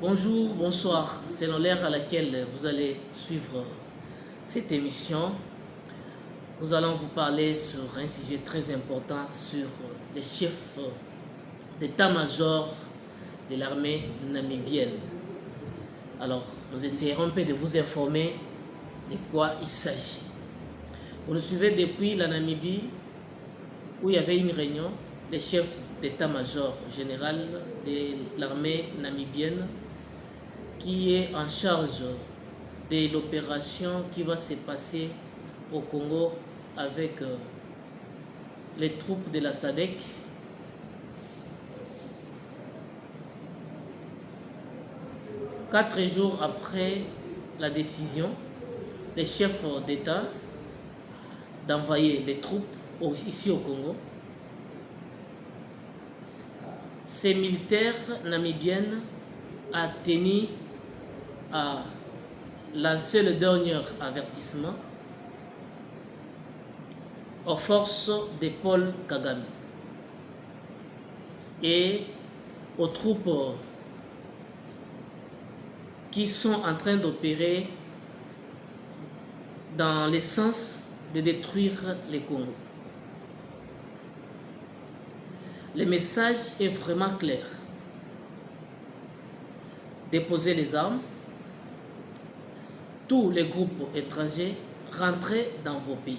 Bonjour, bonsoir, selon l'heure à laquelle vous allez suivre cette émission. Nous allons vous parler sur un sujet très important sur les chefs d'état-major de l'armée namibienne. Alors, nous essayerons un peu de vous informer de quoi il s'agit. Vous nous suivez depuis la Namibie où il y avait une réunion, les chefs d'état-major général de l'armée namibienne qui est en charge de l'opération qui va se passer au Congo avec les troupes de la SADC. Quatre jours après la décision, les chefs d'État d'envoyer les troupes ici au Congo, ces militaires namibiennes a tenu à lancer le dernier avertissement aux forces de Paul Kagame et aux troupes qui sont en train d'opérer dans le sens de détruire le Congo. Le message est vraiment clair. Déposez les armes, tous les groupes étrangers, rentrez dans vos pays.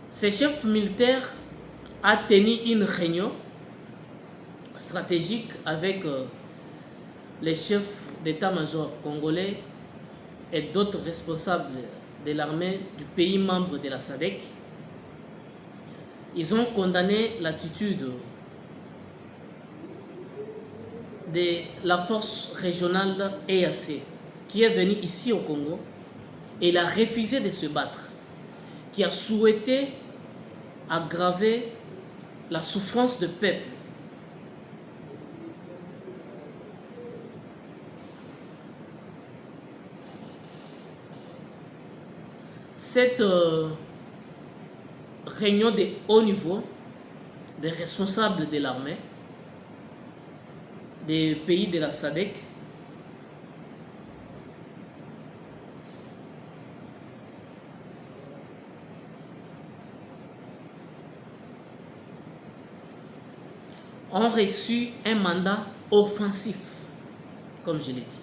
Ce chef militaire a tenu une réunion stratégique avec les chefs d'état-major congolais et d'autres responsables de l'armée du pays membre de la SADC. Ils ont condamné l'attitude de la force régionale EAC qui est venue ici au Congo et il a refusé de se battre, qui a souhaité aggraver la souffrance du peuple. Cette réunion de haut niveau des responsables de l'armée des pays de la SADC ont reçu un mandat offensif, comme je l'ai dit.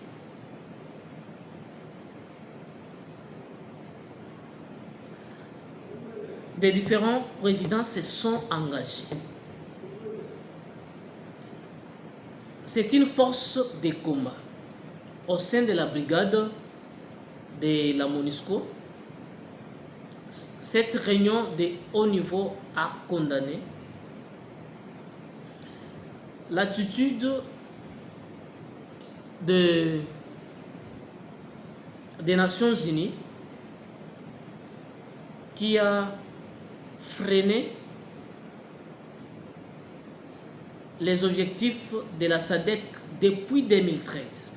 Des différents présidents se sont engagés. C'est une force de combat au sein de la brigade de la MONUSCO. Cette réunion de haut niveau a condamné l'attitude des Nations Unies qui a freiné les objectifs de la SADC depuis 2013.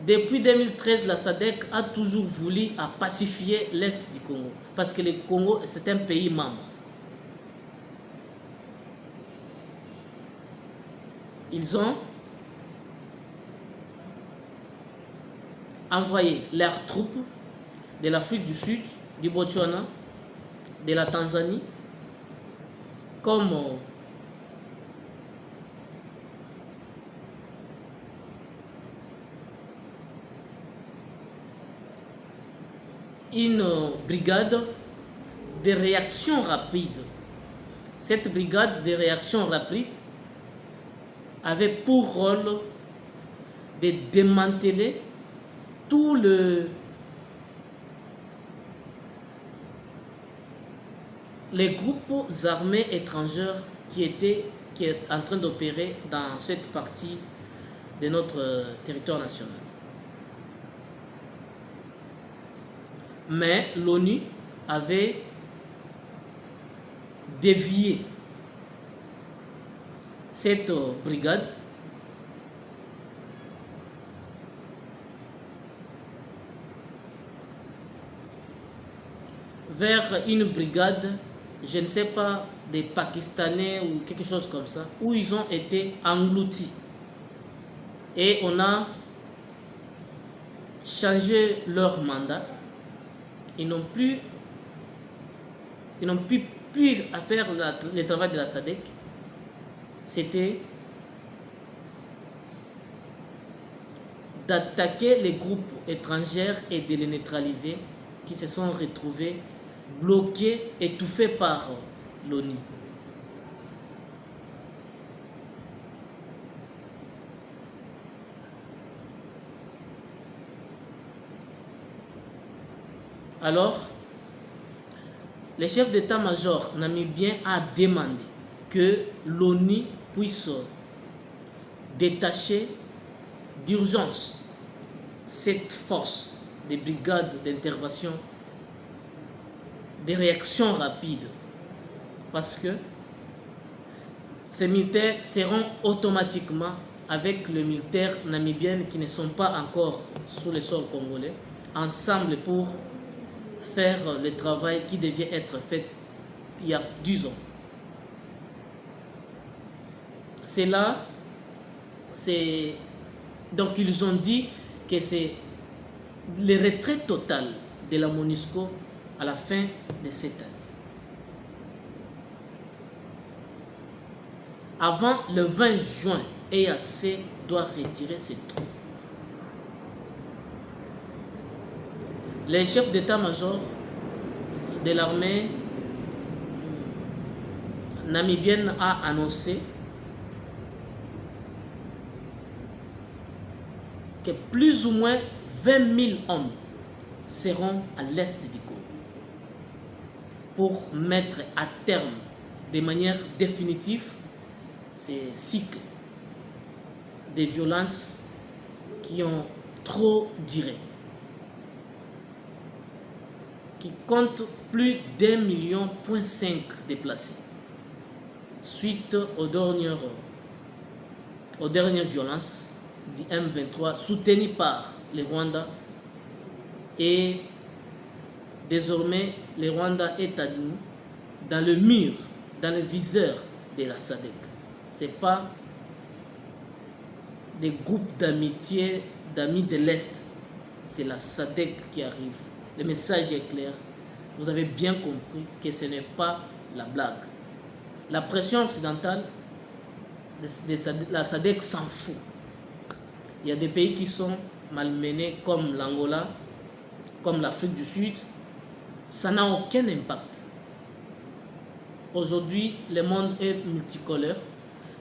Depuis 2013, la SADC a toujours voulu pacifier l'Est du Congo parce que le Congo, c'est un pays membre. Ils ont envoyé leurs troupes de l'Afrique du Sud, du Botswana, de la Tanzanie, comme une brigade de réaction rapide. Cette brigade de réaction rapide avait pour rôle de démanteler tout les groupes armés étrangers qui est en train d'opérer dans cette partie de notre territoire national. Mais l'ONU avait dévié cette brigade vers une brigade, je ne sais pas, des Pakistanais ou quelque chose comme ça, où ils ont été engloutis. Et on a changé leur mandat. Ils n'ont plus à faire le travail de la SADC. C'était d'attaquer les groupes étrangers et de les neutraliser, qui se sont retrouvés bloqués, étouffés par l'ONU. Alors, le chef d'état-major namibien a demandé que l'ONU puisse détacher d'urgence cette force des brigades d'intervention, des réactions rapides, parce que ces militaires seront automatiquement avec les militaires namibiens qui ne sont pas encore sous le sol congolais, ensemble pour faire le travail qui devait être fait il y a 10 ans. C'est là, donc ils ont dit que c'est le retrait total de la MONUSCO à la fin de cette année. Avant le 20 juin, EAC doit retirer ses troupes. Le chef d'état-major de l'armée namibienne a annoncé que plus ou moins 20 000 hommes seront à l'est du Congo pour mettre à terme de manière définitive ces cycles de violences qui ont trop duré, qui comptent plus d'1,5 million déplacés suite aux dernières violences du M23 soutenues par le Rwanda. Et désormais le Rwanda est admis dans le mur, dans le viseur de la SADC. Ce n'est pas des groupes d'amitié, d'amis de l'Est, c'est la SADC qui arrive. Le message est clair, vous avez bien compris que ce n'est pas la blague. La pression occidentale, la SADC s'en fout. Il y a des pays qui sont malmenés comme l'Angola, comme l'Afrique du Sud, ça n'a aucun impact. Aujourd'hui, le monde est multicolore,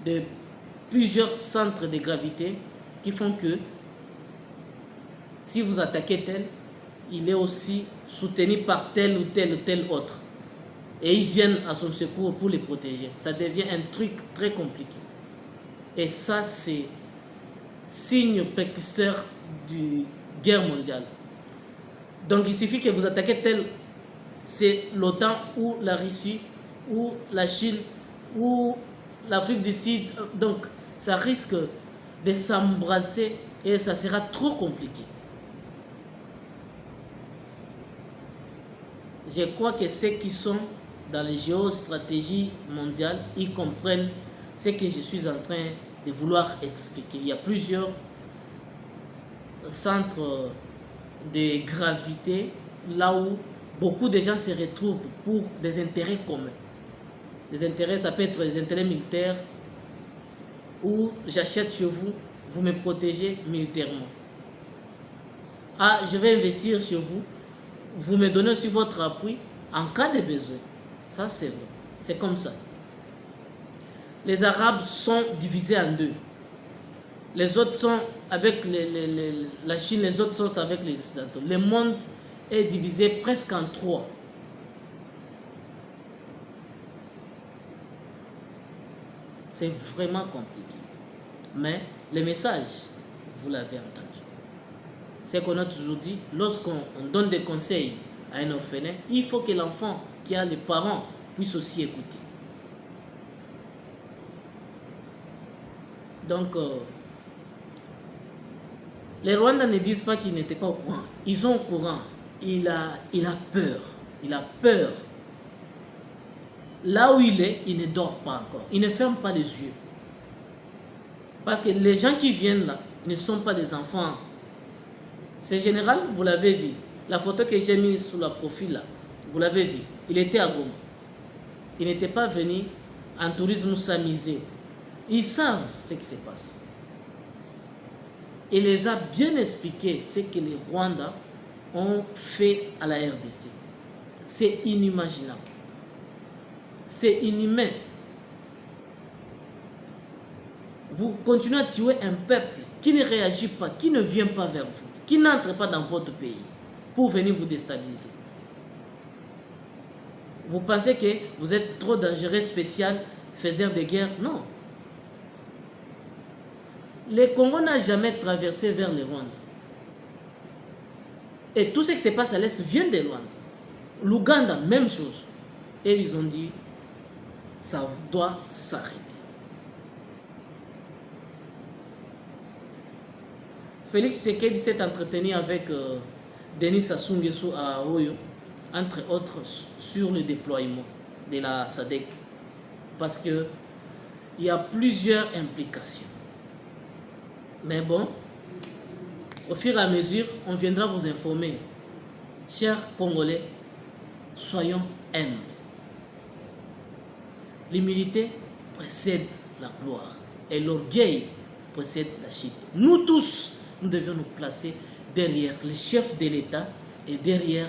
de plusieurs centres de gravité qui font que si vous attaquez tel, il est aussi soutenu par tel ou tel autre. Et ils viennent à son secours pour les protéger. Ça devient un truc très compliqué. Et ça, c'est signe précurseur de guerre mondiale. Donc il suffit que vous attaquez tel, c'est l'OTAN ou la Russie ou la Chine ou l'Afrique du Sud. Donc ça risque de s'embrasser et ça sera trop compliqué. Je crois que ceux qui sont dans les géostratégies mondiales, ils comprennent ce que je suis en train de vouloir expliquer. Il y a plusieurs centres de gravité là où beaucoup de gens se retrouvent pour des intérêts communs. Les intérêts, ça peut être les intérêts militaires, où j'achète chez vous, vous me protégez militairement. Ah, je vais investir chez vous, vous me donnez aussi votre appui en cas de besoin. Ça, c'est vrai. C'est comme ça. Les Arabes sont divisés en deux. Les autres sont avec la Chine, les autres sont avec les Occidentaux. Le monde est divisé presque en trois. C'est vraiment compliqué. Mais le message, vous l'avez entendu. C'est qu'on a toujours dit, lorsqu'on donne des conseils à un orphelin, il faut que l'enfant qui a les parents puisse aussi écouter. Donc, les Rwandais ne disent pas qu'ils n'étaient pas au courant. Ils sont au courant. Il a peur. Il a peur. Là où il est, il ne dort pas encore. Il ne ferme pas les yeux. Parce que les gens qui viennent là ne sont pas des enfants. C'est général, vous l'avez vu. La photo que j'ai mise sous le profil là, vous l'avez vu. Il était à Goma. Il n'était pas venu en tourisme s'amuser. Ils savent ce qui se passe. Il les a bien expliqué ce que les Rwandais ont fait à la RDC. C'est inimaginable. C'est inhumain. Vous continuez à tuer un peuple qui ne réagit pas, qui ne vient pas vers vous, qui n'entre pas dans votre pays pour venir vous déstabiliser. Vous pensez que vous êtes trop dangereux, spécial, faiseur de guerre? Non. Le Congo n'a jamais traversé vers le Rwanda. Et tout ce qui se passe à l'Est vient de Rwanda. L'Ouganda, même chose. Et ils ont dit, ça doit s'arrêter. Félix Tshisekedi s'est entretenu avec Denis Sassou Nguesso à Oyo, entre autres sur le déploiement de la SADC. Parce qu'il y a plusieurs implications. Mais bon, au fur et à mesure, on viendra vous informer. Chers Congolais, soyons humbles. L'humilité précède la gloire et l'orgueil précède la chute. Nous tous, nous devions nous placer derrière le chef de l'État et derrière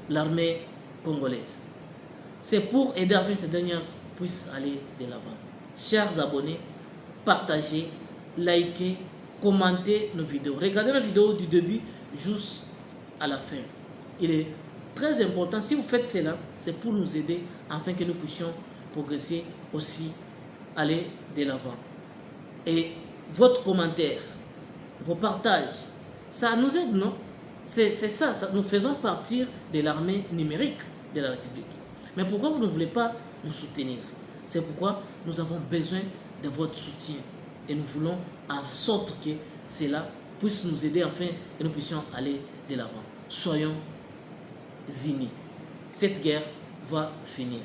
l'armée congolaise. C'est pour aider afin que ces dernières puissent aller de l'avant. Chers abonnés, partagez, likez, commentez nos vidéos. Regardez la vidéo du début jusqu'à la fin. Il est très important, si vous faites cela, c'est pour nous aider afin que nous puissions progresser aussi, aller de l'avant. Et votre commentaire, vos partages, ça nous aide, non? C'est ça, nous faisons partir de l'armée numérique de la République. Mais pourquoi vous ne voulez pas nous soutenir? C'est pourquoi nous avons besoin de votre soutien. Et nous voulons en sorte que cela puisse nous aider afin que nous puissions aller de l'avant. Soyons unis. Cette guerre va finir.